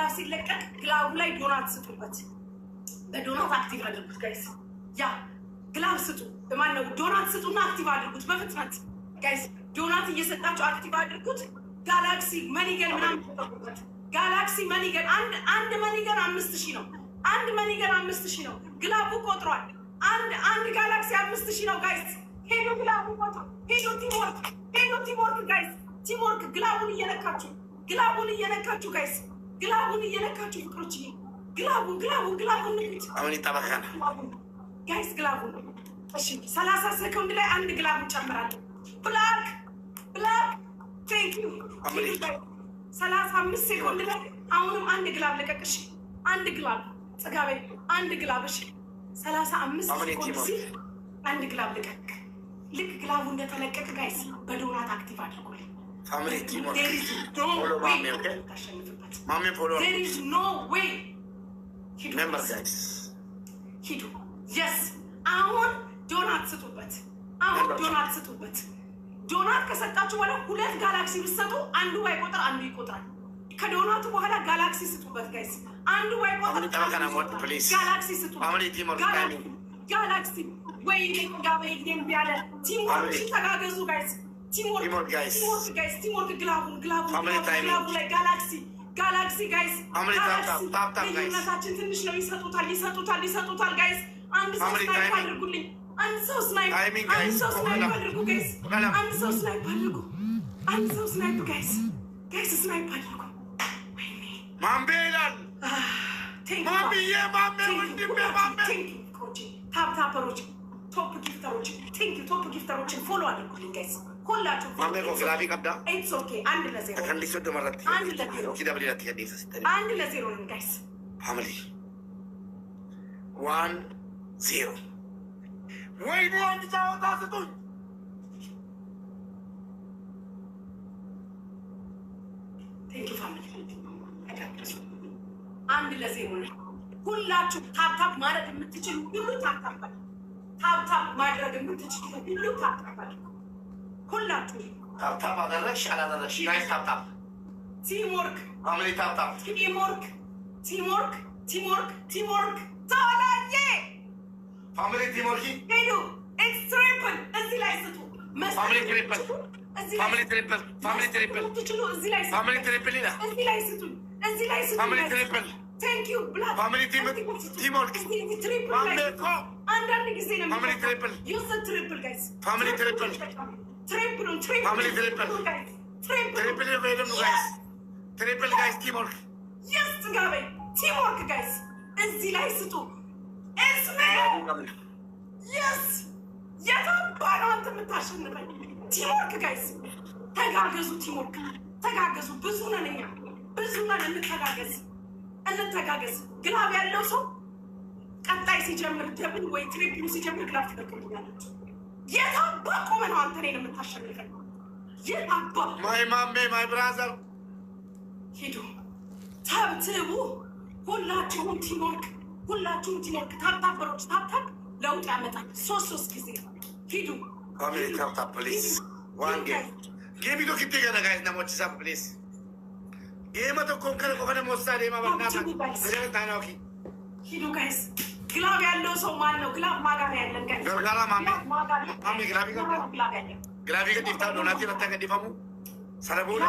ግላብ ሲለቀቅ ግላቡ ላይ ዶናት ስጡበት። በዶናት አክቲቭ አድርጉት ጋይስ። ያ ግላብ ስጡ ማነው ዶናት ስጡና አክቲቭ አድርጉት በፍጥነት ጋይስ። ዶናት እየሰጣችሁ አክቲቭ አድርጉት። ጋላክሲ መኒገን ምናምን ተጠቁበት። ጋላክሲ መኒገን አንድ መኒገን 5000 ነው። አንድ መኒገን 5000 ነው። ግላቡ ቆጥሯል። አንድ ጋላክሲ 5000 ነው ጋይስ። ሄዶ ግላቡ ቆጥሮ ሄዶ ቲምወርክ ጋይስ። ቲምወርክ ግላቡን እየነካችሁ ጋይስ። ግላቡን እየነካችሁ ፍቅሮች ግላቡን ንኩት። አሁን ይጣበቃል ጋይስ ግላቡን። እሺ 30 ሰከንድ ላይ አንድ ግላቡን ጨምራለሁ። ብላክ ቴንክ ዩ 35 ሴኮንድ ላይ አሁንም አንድ ግላብ ልቀቅሽ። አንድ ግላብ ጽጋቤ አንድ ግላብ እሺ 35 ሴኮንድ ሲል አንድ ግላብ ልቀቅ። ልክ ግላቡ እንደተለቀቀ ጋይስ በዶናት አክቲቭ አድርጉልኝ። ፋሚሊ ቲም there is no way ታሸንፍበት። there is no way ሜምበር ጋይስ ሂዱ። yes አሁን ዶናት ስጡበት። ዶናት ከሰጣችሁ በኋላ 2 ጋላክሲ ብትሰጡ አንዱ ባይቆጥር አንዱ ይቆጥራል። ከዶናቱ በኋላ ጋላክሲ ስጡበት ጋይስ። አንዱ ባይቆጥር ጋላክሲ ስጡበት። ጋላክሲ ወይ ጋበ ይገምቢያለ ቲምወርክ ተጋገዙ ጋይስ። ቲምወርክ ጋይስ ግላቡን ላይ ጋላክሲ ጋይስ። ልዩነታችን ትንሽ ነው። ይሰጡታል ጋይስ። አንድ ሰው ስናይፕ አድርጉልኝ። አንድ ሰው ስናይፕ አድርጉ ጋይስ። አንድ ሰው ስናይፕ ጋይስ። ስናይፕ አድርጉ። ማምቤላል ማምዬ ታፕታፐሮች ቶፕ ጊፍተሮችን ፎሎ አድርጉልኝ ጋይስ። ሁላችሁ ግላፊ ቀብዳ ኢትስ ኦኬ። 1-0 ነን ጋይስ። ፋሚሊ 1-0 ወይኔ አንድ ጫወታ ስጡኝ። ቴንክ ዩ ፋሚሊ 1-0 ነን። ሁላችሁ ታፕታፕ ማድረግ የምትችሉ ሁሉ ታፕታፕ ማድረግ የምትችሉ ሁሉ ታፕታፕ ሁላችሁ ታፕታፕ አደረግሽ አላደረግሽ ጋይስ ታፕታፕ ቲምወርክ ፋሚሊ ታፕታፕ ቲምወርክ ታላዬ ፋሚሊ ቲምወርክ ሄዱ። ኢትስ ትሪፕል እዚህ ላይ ስጡ። ፋሚሊ ትሪፕል ትችሉ እዚህ ላይ ስጡ። ፋሚሊ ትሪፕል ቴንክ ዩ ብላክ ፋሚሊ ቲምወርክ አንዳንድ ጊዜ ነው ፋሚሊ ትሪፕል ዩዝ ትሪፕል ጋይስ። ፋሚሊ ትሪፕል ጋይስ ቲምወርክ የስ ጋበ ቲምወርክ ጋይስ እዚህ ላይ ስጡ። እስሜ የስ የታባለው አንተ የምታሸንፈኝ ቲምወርክ ጋይስ ተጋገዙ። ቲምወርክ ተጋገዙ። ብዙ ነን እንተጋገዝ። ግላብ ያለው ሰው ቀጣይ ሲጀምር ደብል ወይ ትሪፕሉ ሲጀምር ግላብ ትደርጉልኛለች። የታባ ቆመ ነው አንተ እኔን የምታሸንፈኝ? የታባ ማይ ማሜ ማይ ብራዘር ሂዱ ተብትቡ። ሁላችሁም ቲምወርክ ታፕታፐሮች ታፕታፕ ለውጥ ያመጣል። 3 ጊዜ ሂዱ። ፋሚሊ ታፕታፕ ፕሊዝ ዋን ጌም ዶ ኪቴ ገና ጋይስ ናሞች ሳብ ፕሊዝ ጌም ተኮን ከነ ቆፈነ ሞሳዴ ማባናታ ታናውኪ ሂዱ ጋይስ። ግላብ ያለው ሰው ማን ነው? ግላብ ማጋ ነው ያለን ጋይስ። ገርጋራ ማሜ ግላቢ ገዲፍታ ዶናቲ ረታ ገዲፋሙ ሰለቦላ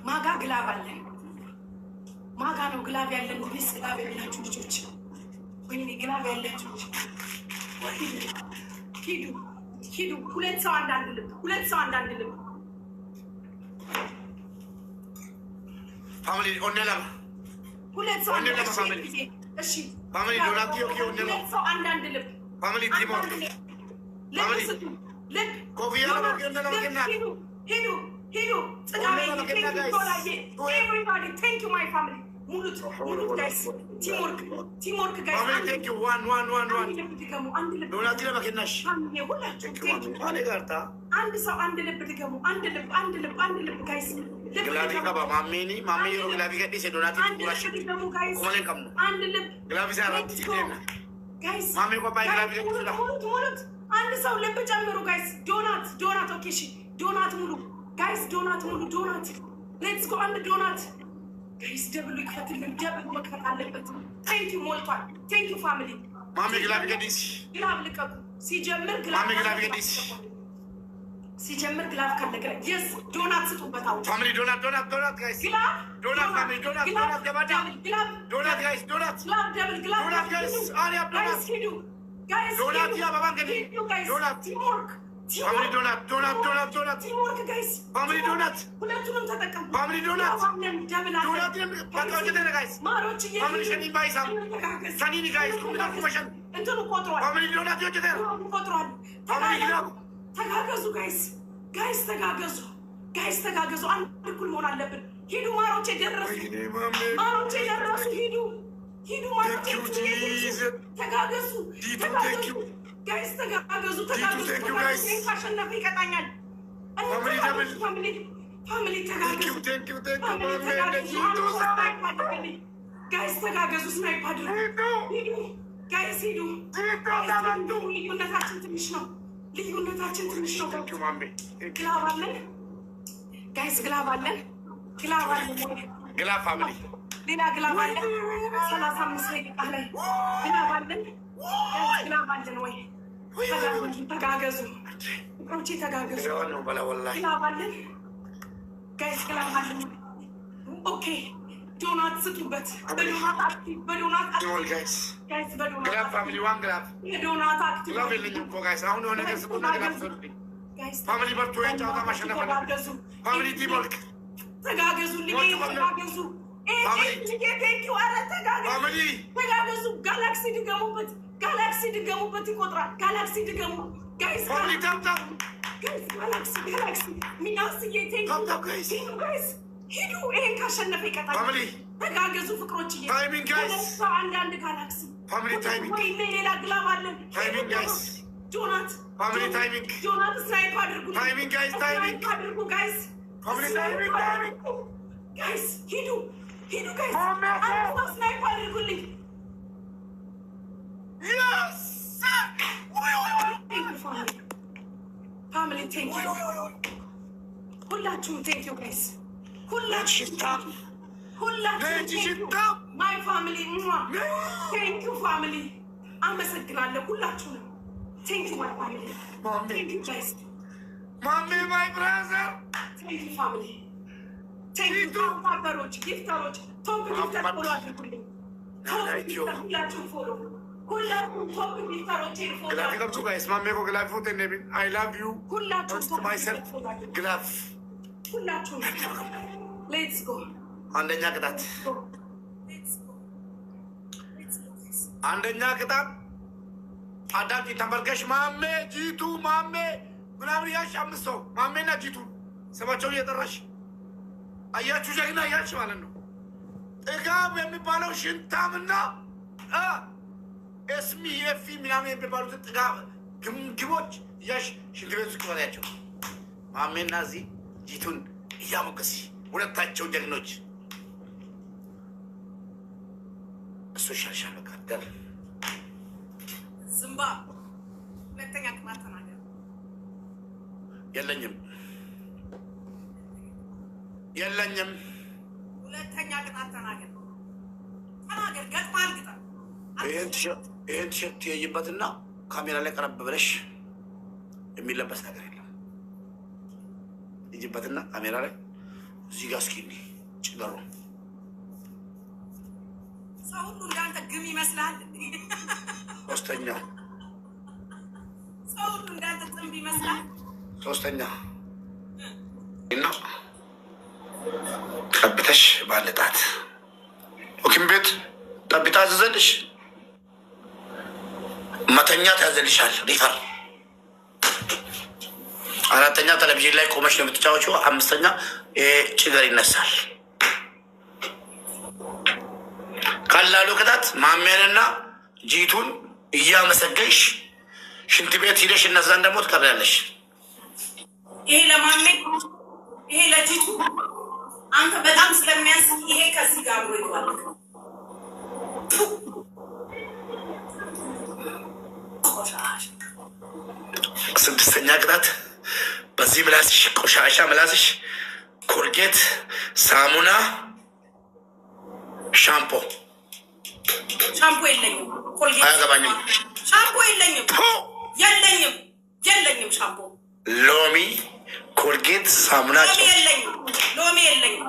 ማጋ ግላብ አለን። ማጋ ነው ግላብ ያለን። ፕሊስ ግላብ ያላችሁ ልጆች ወይኔ ግላብ ያላችሁ ሂዱ። 2 ሰው አንዳንድ ልብ ፋሚሊ ኦኔላ 2 ሰው አንዳንድ ልብ። እሺ ፋሚሊ ዶናቲ ኦኬ ኦኔላ 2 ሰው አንዳንድ ልብ። ፋሚሊ ቲምወርክ ፋሚሊ ልብ ኮፊያ ለማገና ሂዱ ጽጋቤ ኤቭሪባዲ ቴንክ ዩ ማይ ፋሚሊ ሙሉት ጋይስ። ቲምወርክ ጋይስ ፋሚሊ ቴንክ ዩ ዋን አንድ ልብ ዶናቲ ለማገናሽ ሁላችሁ አኔ ጋርታ አንድ ሰው አንድ ልብ ድገሙ። አንድ ልብ ጋይስ። ግላቢ ቀባ ማሜኒ ግላቢ ገዲስ ዶናቲ ጉራሽ ኮማሌ ቀሙ አንድ ልብ ግላቢ ሳራት ይደና ጋይስ። ማሜ ቆባይ ግላቢ ገዲስ ሙሉት አንድ ሰው ልብ ጨምሩ ጋይስ። ዶናት ኦኬ እሺ ዶናት ሙሉ ጋይስ። ዶናት ሌትስ ጎ። አንድ ዶናት ጋይስ ደብሉ ይከፈትልን። ደብል መክፈት አለበት። ቴንክ ዩ ሞልቷል። ቴንክ ዩ ፋሚሊ። ማሜ ግላብ ገዲስ ግላብ ልቀቁ። ሲጀምር ግላብ ማሜ ግላብ ገዲስ ሲጀምር ግላብ ካለቀ የስ ዶናት ስጡበት። አሁን ፋሚሊ ዶናት ጋይስ ዶናት ፋሚሊ ዶናት ገባዳ ዶናት ጋይስ ዶናት ደብል ግላብ ጋይስ አሪያ ዶናት ሂዱ ጋይስ ዶናት ያ ባባን ገዲ ዶናት ፋሚሊ ዶናት ቲምወርክ ጋይስ ፋሚሊ ዶናት ሁለቱንም ተጠቀሙ። ፋሚሊ ዶናት ደብል ዶናት ባካው ጀደረ ጋይስ ማሮች ፋሚሊ ሸኒ ባይሳም ሰኒኒ ጋይስ ኩምታ ኩመሸን እንትኑ ቆጥሯል። ፋሚሊ ዶናት ጀደረ ቆጥሯል። ፋሚሊ ግላብ ተጋገዙ ጋይስ ተጋገዙ። አንድ እኩል መሆን አለብን። ሂዱ ማሮቼ ደረሱ። ሂዱ ማሮቼ ተጋገዙ። ጋይስ ተጋገዙ። ካሸነፈ ይቀጣኛል። ፋሚሊ ተጋገዙ። ጋይስ ተጋገዙ። ስናይፕ አድርጉ። ጋይስ ሂዱ። ልዩነታችን ትንሽ ነው። ግላብ አለን ጋይስ፣ ግላብ አለን። ግላብ ፋሚሊ ሌላ ግላብ አለን። 35 ደቂቃ ላይ ግላብ አለን። ግላብ አለን ወይ? ተጋገዙ ሮቼ ተጋገዙ። ግላብ አለን ጋይስ፣ ግላብ አለን። ኦኬ ዶናት ስጡበት። በዶናት አክቲቭ ግላብ ፋሚሊ ዋን ግላብ የዶናት አክቲቭ ግላብ የለኝም እኮ ጋይስ። አሁን የሆነ ነገር ስጡና ግላብ ስጡልኝ። ፋሚሊ በርቱ። ጨዋታ ማሸነፍ አለብን። ፋሚሊ ቲምወርክ ተጋገዙ። ተጋገዙ። ጋላክሲ ድገሙበት። ይቆጥራል። ጋላክሲ ድገሙ ጋይስ። ጋላክሲ ሚናስዬ ጋይስ ሂዱ። ይሄን ካሸነፈ ይቀጣል። ተጋገዙ ፍቅሮች። አንዳንድ ጋላክሲ ሌላ ግላብ አለን። ዶናት ስናይፕ አድርጉ ጋይስ። ሂዱ ጋይስ። ስናይፕ አድርጉልኝ። ፋሚሊ ቴንክ ዩ ሁላችሁም። ቴንክ ዩ ጋይስ ሁላችሁም። ማይ ፋሚሊ ቴንክ ዩ ፋሚሊ። አመሰግናለሁ ሁላችሁንም። ቴንክ ዩ ማይ ፋሚሊ። ቴንክ ዩ ጋይስ። ማሜ ማይ ብራዘር ቴንክ ዩ ፋሚሊ። ቴንክ ዩ ጊፍተሮች ቶፕ ጊፍተር ፎሎ አድርጉልኝ። ሁላችሁም ፎሎ ሁላችሁም ቶፕ ጊፍተሮቼን ፎሎ ግላፍ ጋይስ። ማሜ ኮ ግላፍ ፎቶ ነብን አይ ላቭ ዩ ሁላችሁም ማይሰልፍ ግላፍ ሁላችሁም። ሌትስ ጎ። አንደኛ ቅጣት አዳምጪ ተመልከሽ። ማሜ ጂቱ ማሜ ምናምን እያልሽ 5 ሰው ማሜና ጂቱ ስማቸውን እየጠራሽ አያችሁ፣ ጀግና እያልሽ ማለት ነው። ጥጋብ የሚባለው ሽንታምና ኤስሚ ኤፊ ምናምን የሚባሉትን ጥጋብ ግሞች እያልሽ ሽንት ቤት ውስጥ በላያቸው። ማሜና እዚህ ጂቱን እያሞገሲ ሁለታቸው ጀግኖች። እሱ ሻልሻል በቃ ደር ዝምባ ሁለተኛ ቅጣት ተናገር። የለኝም ሁለተኛ ቅጣት ተናገር። ገጥማል ግጣ። ይህን ቲሸርት ትይይበትና ካሜራ ላይ ቀረብ ብለሽ የሚለበስ ነገር የለም። ይይበትና ካሜራ ላይ እዚህ ጋር እስኪ ጭገሩ። ሰው ሁሉ እንዳንተ ግም ይመስላል። ሶስተኛ ሰው ሁሉ እንዳንተ ጥንብ ይመስላል። ሶስተኛ እና ጠብተሽ ባለጣት ሐኪም ቤት ጠብታ አዘዘልሽ፣ መተኛት ያዘልሻል ሪፈር። አራተኛ ቴሌቪዥን ላይ ቆመሽ ነው የምትጫወቺው። አምስተኛ ጭገር ይነሳል። ቀላሉ ቅጣት ማሜንና ጂቱን እያመሰገንሽ ሽንት ቤት ሂደሽ እነዛን ደግሞ ትቀብላለሽ። ይሄ ለማሜ ይሄ ለጂቱ አንተ በጣም ስለሚያንስ ይሄ ከዚህ ጋር አብሮ ይዋል። ስድስተኛ ቅጣት በዚህ ምላስሽ ቆሻሻ ምላስሽ ኮልጌት፣ ሳሙና ሻምፖ የለኝም። ኮልጌት አያገባኝም። ሻምፖ የለኝም። ሻምፖ ሎሚ፣ ኮልጌት፣ ሳሙና ሎሚ የለኝም።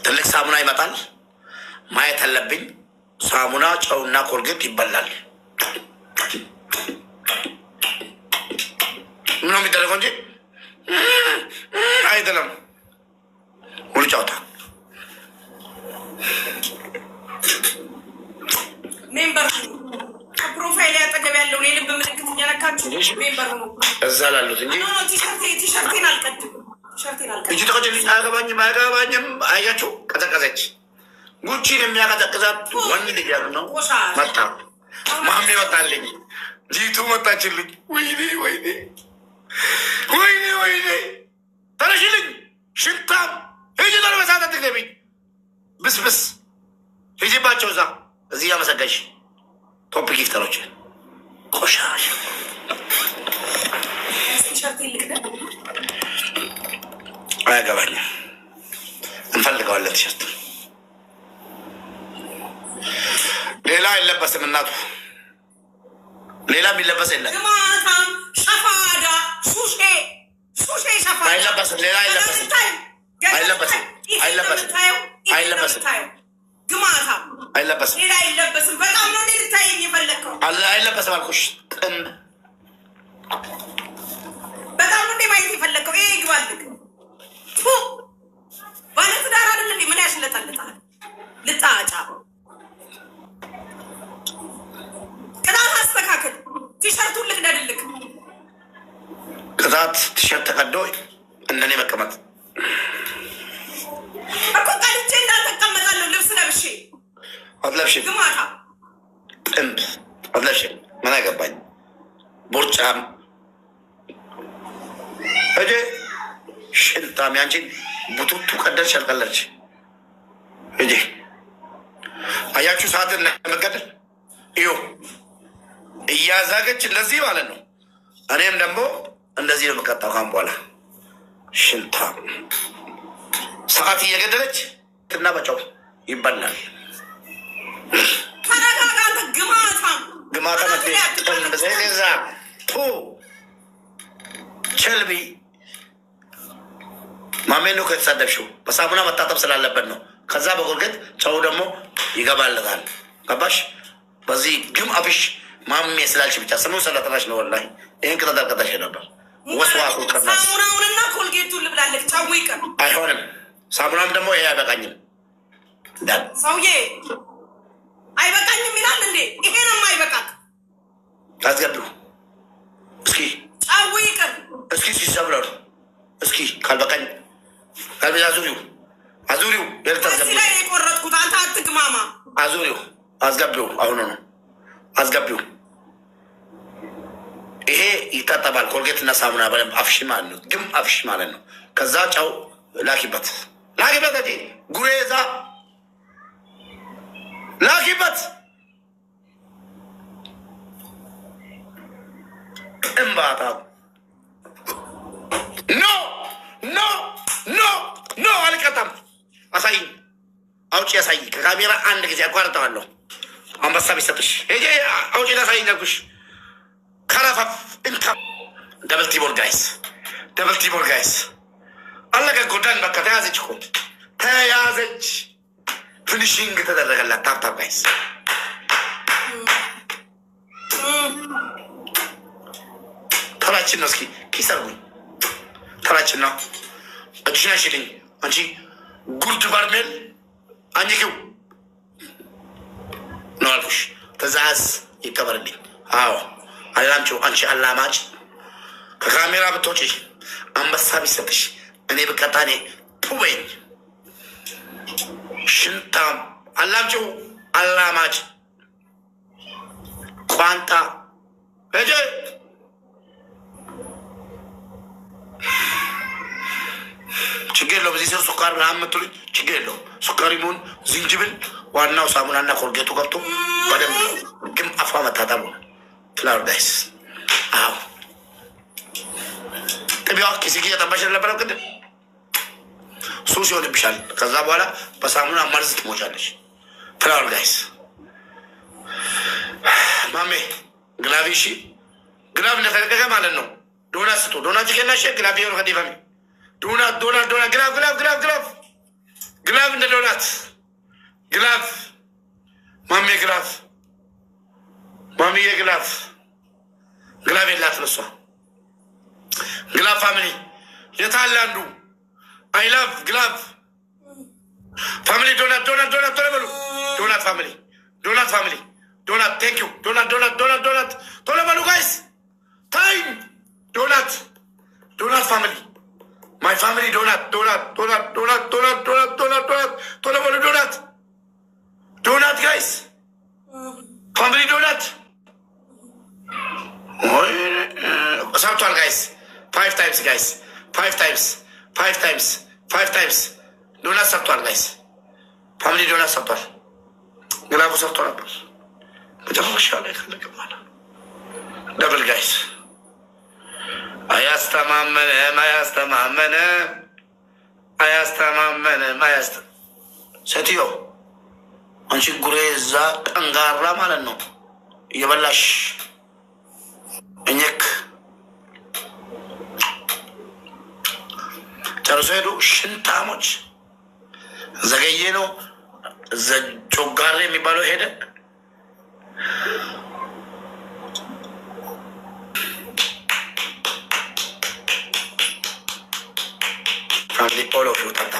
ትልቅ ሳሙና ይመጣል። ማየት አለብኝ። ሳሙና፣ ጨውና ኮልጌት ይበላል። ምን ነው የሚደረገው እንጂ አይደለም። ሙሉ ጫውታ ሜምበር ፕሮፋይል ያጠገብ ያለው የልብ ምልክት እያነካችሁ ሜምበር ነው እዛ ላሉት እንጂ ቲሸርቴን አልቀድም። እጅ ተቆጭልኝ። አያገባኝም። አያችሁ፣ ቀዘቀዘች። ጉቺን የሚያቀዘቅዛት ወንድ ልጅ ያሉ ነው። መጣ ማሜ መጣልኝ። ጂቱ መጣችልኝ። ወይኔ ተነሽልኝ። ሽንታም ሂጂ ተለበሳት ትግደብኝ ብስብስ ሂጂባቸው እዛ እዚህ ያመሰገሽ ቶፕ ጊፍተሮች ቆሻሽ አያገባኝም። እንፈልገዋለን ቲሸርት ሌላ አይለበስም። እናቱ ሌላ የሚለበስ የለም። ሸፋዳ ሹሼ አይለበስም። ሌላ አይለበስም። አይለበስም። ሌላ አይለበስም። በጣም ነው ልታየኝ የፈለግከው። አይለበስም አልኩሽ። ጥም በጣም ነው ማየት የፈለግከው። ይሄ ይግባልክ ባለትዳር አይደለ እንዴ? ምን ያሽለታልታል? ልጣጫ ቅጣት አስተካክል። ቲሸርቱን ልቅደድልክ። ቅጣት ቲሸርት ተቀዶ እንደኔ መቀመጥ እኮ ቀልቼ እንዳልተቀመጣለሁ። ልብስ ለብሼ አትለብሽም። ግማታ ጥንብ አትለብሽም። ምን አገባኝ? ቦርጫም እጄ ሽንታም ያንቺን ቡቱቱ ቀደልሽ አልቀለልሽ እጄ አያችሁ ሰዓትን ለመገደል እዩ እያዛገች እንደዚህ ማለት ነው። እኔም ደግሞ እንደዚህ ነው የምቀጣው። ካም በኋላ ሽንታ ሰዓት እየገደለች ትና በጨው ይበላል። ተረጋጋት። ግማታ ዛ ቸልቢ ማሜኑ ከተሳደብሽው በሳሙና መታጠብ ስላለበት ነው። ከዛ በኮልጌት ጨው ደግሞ ይገባለታል። ገባሽ? በዚህ ግም አብሽ ማሜ ስላልሽ ብቻ ስሙ ስለጠራሽ ነው። ወላሂ ይህን ከተጠርቀጠሽ ነበር። ወስዋሱ ሳሙናውንና ኮልጌቱን ልብላለች። ጨው ይቅር አይሆንም። ሳሙናም ደግሞ ይሄ አይበቃኝም። ሰውዬ አይበቃኝም ይላል እንዴ? ይሄ ነው የማይበቃክ። አስገቢው እስኪ ጨው ይቅር እስኪ ሲሰብረሩ እስኪ ካልበቃኝ ካልቤት አዙሪው እዚህ ላይ የቆረጥኩት አንተ አትግማማ። አዙሪው አስገቢው አሁኑ ነው አስገቢው። ይሄ ይታጠባል። ኮልጌት እና ሳሙና በደንብ አፍሽ ማለት ነው። ግም አፍሽ ማለት ነው። ከዛ ጨው ላኪበት እ ጉሬዛ ላኪበት እምባታ ኖ አልቀጣም። አሳይኝ፣ አውጪ ያሳይ። ከካሜራ አንድ ጊዜ አቋርጠዋለሁ። አንበሳ ቢሰጥሽ አውጪ ላሳይኝ አልኩሽ። ከረፈፍ እንካ ደብል ቲቦር ጋይስ አለቀ። ጎዳን በቃ ተያዘች እኮ ተያዘች። ፊኒሽንግ ተደረገላት። ታፕታፕ ጋይስ ተራችን ነው። እስኪ ኪሰርጉኝ ተራችን ነው። እጅሽን አሽልኝ አንቺ ጉርድ ባርሜል አንቺው ነው አልኩሽ። ትእዛዝ ይከበርልኝ። አዎ አላምጪው። አንቺ አላማጭ ከካሜራ ብትወጪ አንበሳ ቢሰጥሽ እኔ ብቀጣ እኔ ፑበኝ ሽንታም አላምጪው። አላማጭ ቋንጣ እጄ ችግር የለውም። በዚህ ስር ሱካር ምናምን የምትሉኝ ችግር የለውም። ሱካር ይሁን ዝንጅብል፣ ዋናው ሳሙናና ኮልጌቱ ገብቶ በደንብ ግን አፏ መታጠቡ ፍላወር ጋይስ። አዎ ጥቢዋ ኪሲኪ እየጠባሽ ነበረ ቅድም ሱስ ይሆንብሻል። ከዛ በኋላ በሳሙና መርዝ ትሞቻለሽ። ፍላወር ጋይስ ማሜ ግላቪ እሺ፣ ግላቭ እንደተለቀቀ ማለት ነው። ዶናት ስጡ። ዶናት ከናሽ ግላቪ ነው ከዲፋሚ ዶናት ግላቭ ግላቭ እንደ ዶናት ግላቭ ማሜ ግላቭ ማሚዬ ግላቭ የላት ለሷ ግላቭ ፋሚሊ የታለ አንዱ አይ ላቭ ግላቭ ፋሚሊ ዶናት ቶሎ በሉ ዶናት ፋሚሊ ዶናት ቴንክ ዩ ዶናት ቶሎ በሉ ጋይስ ታይም ዶናት ፋሚሊ ማይ ፋሚሊ ዶናት ቶሎ በሉ ዶናት ጋይስ ፋሚሊ ዶናት ሰርቷል ጋይስ 5 times ጋይስ 5 times ዶናት ሰርቷል ጋይስ ፋሚሊ ዶናት ሰርቷል። ግላቡ ሰርቶ ነበር መጨረሻ ላይ ከለቀባለ ደብል ጋይስ አያስተማመንም ሴትዮ አንቺ ጉሬዛ ጠንጋራ ማለት ነው እየበላሽ እኘክ ጨርሶ ሄዱ ሽንታሞች። ዘገየ ነው ጮጋሬ የሚባለው ሄደ። ፋሚሊ ኦል ኦፍ ዩ ታታ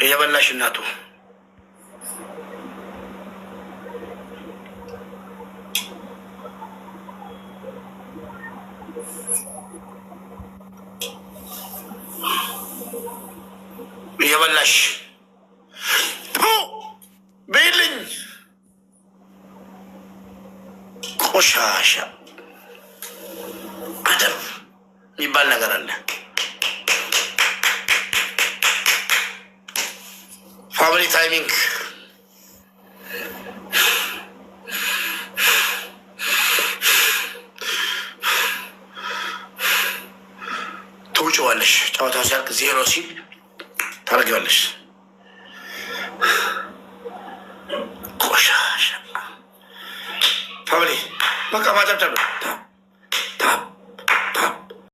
እየበላሽ እናቱ እየበላሽ ቤልኝ ቆሻሻ አደብ የሚባል ነገር አለ። ፋሚሊ ታይሚንግ ትውጭዋለሽ። ጨዋታው ሲያልቅ 0 ሲል ታደርጊዋለሽ። ቆሻሻ ፋሚሊ በቃ ማጨብጨብ